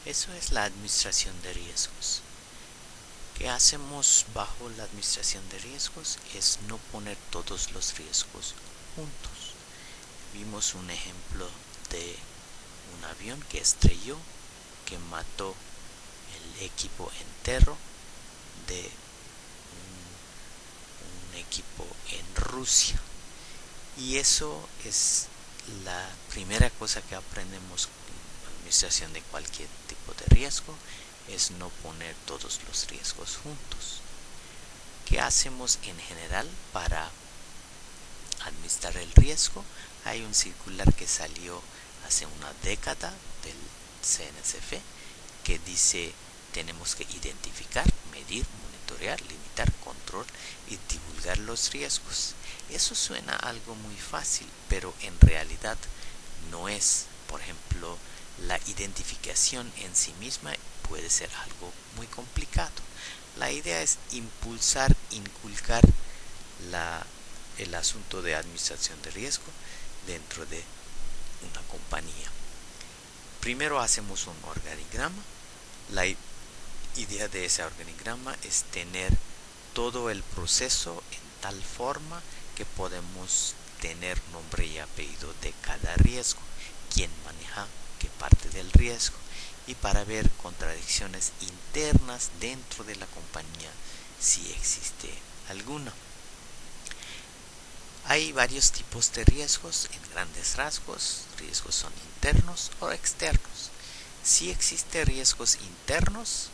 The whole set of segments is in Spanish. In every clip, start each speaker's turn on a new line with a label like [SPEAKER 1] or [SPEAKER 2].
[SPEAKER 1] Eso es la administración de riesgos. ¿Qué hacemos bajo la administración de riesgos? Es no poner todos los riesgos juntos. Vimos un ejemplo de un avión que estrelló, que mató el equipo entero de un equipo en Rusia. Y eso es la primera cosa que aprendemos en la administración de cualquier tipo de riesgo, es no poner todos los riesgos juntos. ¿Qué hacemos en general para administrar el riesgo? Hay un circular que salió hace una década del CNSF que dice: tenemos que identificar, medir, monitorear, limitar, control y divulgar los riesgos. Eso suena algo muy fácil, pero en realidad no es. Por ejemplo, la identificación en sí misma puede ser algo muy complicado. La idea es inculcar el asunto de administración de riesgo dentro de una compañía. Primero hacemos un organigrama. La idea de ese organigrama es tener todo el proceso en tal forma que podemos tener nombre y apellido de cada riesgo, quién maneja qué parte del riesgo, y para ver contradicciones internas dentro de la compañía si existe alguna. Hay varios tipos de riesgos. En grandes rasgos, riesgos son internos o externos. Si existen riesgos internos,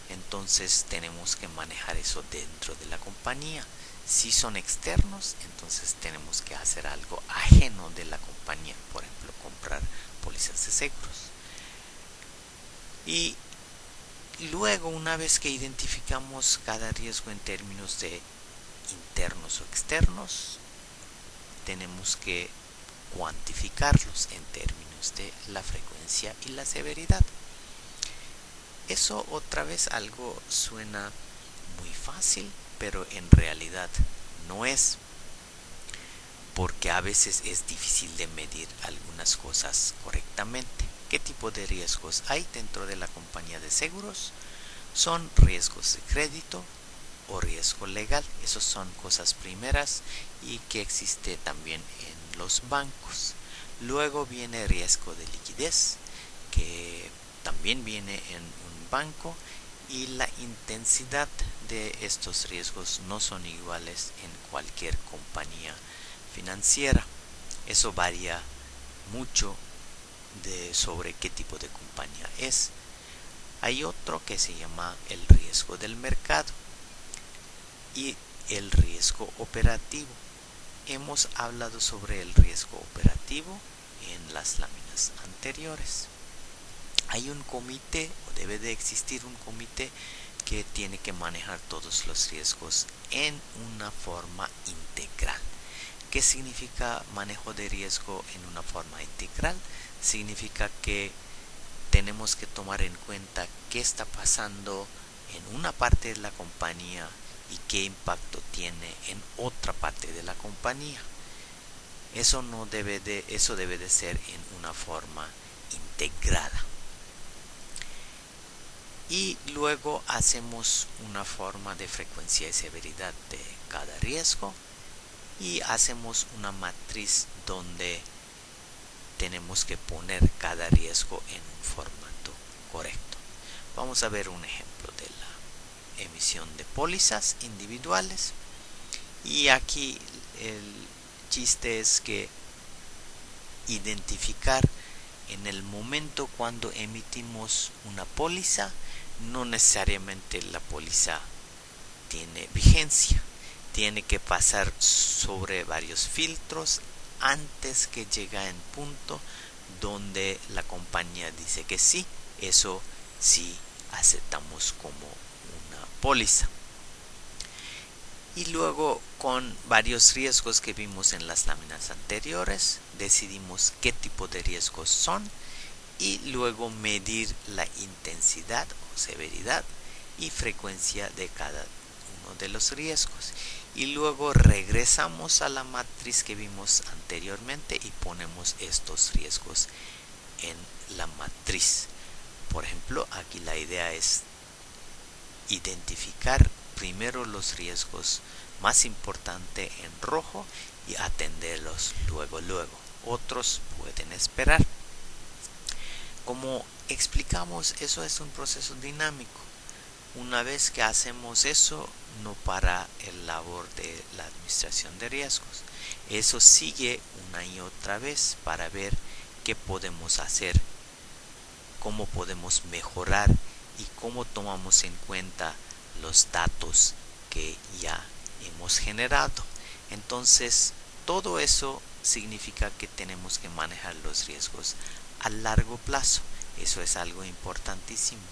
[SPEAKER 1] entonces tenemos que manejar eso dentro de la compañía. Si son externos, entonces tenemos que hacer algo ajeno de la compañía, por ejemplo, comprar pólizas de seguros. Y luego, una vez que identificamos cada riesgo en términos de internos o externos, tenemos que cuantificarlos en términos de la frecuencia y la severidad. Eso otra vez algo suena muy fácil, pero en realidad no es, porque a veces es difícil de medir algunas cosas correctamente. ¿Qué tipo de riesgos hay dentro de la compañía de seguros? Son riesgos de crédito o riesgo legal. Esas son cosas primeras y que existe también en los bancos. Luego viene riesgo de liquidez, que también viene en un banco, y la intensidad de estos riesgos no son iguales en cualquier compañía financiera. Eso varía mucho sobre qué tipo de compañía es. Hay otro que se llama el riesgo del mercado y el riesgo operativo. Hemos hablado sobre el riesgo operativo en las láminas anteriores. Hay un comité, o debe de existir un comité, que tiene que manejar todos los riesgos en una forma integral. ¿Qué significa manejo de riesgo en una forma integral? Significa que tenemos que tomar en cuenta qué está pasando en una parte de la compañía y qué impacto tiene en otra parte de la compañía. Eso debe de ser en una forma integrada. Y luego hacemos una forma de frecuencia y severidad de cada riesgo y hacemos una matriz donde tenemos que poner cada riesgo en un formato correcto. Vamos a ver un ejemplo de la emisión de pólizas individuales. Y aquí el chiste es que identificar en el momento cuando emitimos una póliza, no necesariamente la póliza tiene vigencia. Tiene que pasar sobre varios filtros antes que llegue en punto donde la compañía dice que sí, eso sí aceptamos como una póliza. Y luego, con varios riesgos que vimos en las láminas anteriores, decidimos qué tipo de riesgos son y luego medir la intensidad o severidad y frecuencia de cada uno de los riesgos. Y luego regresamos a la matriz que vimos anteriormente y ponemos estos riesgos en la matriz. Por ejemplo, aquí la idea es identificar primero los riesgos más importantes en rojo y atenderlos luego. Otros pueden esperar. Como explicamos, eso es un proceso dinámico. Una vez que hacemos eso, no para el labor de la administración de riesgos. Eso sigue una y otra vez para ver qué podemos hacer, cómo podemos mejorar y cómo tomamos en cuenta los datos que ya hemos generado. Entonces, todo eso significa que tenemos que manejar los riesgos a largo plazo. Eso es algo importantísimo.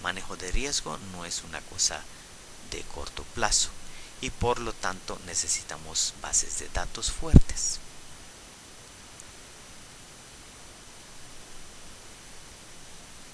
[SPEAKER 1] Manejo de riesgo no es una cosa de corto plazo y por lo tanto necesitamos bases de datos fuertes.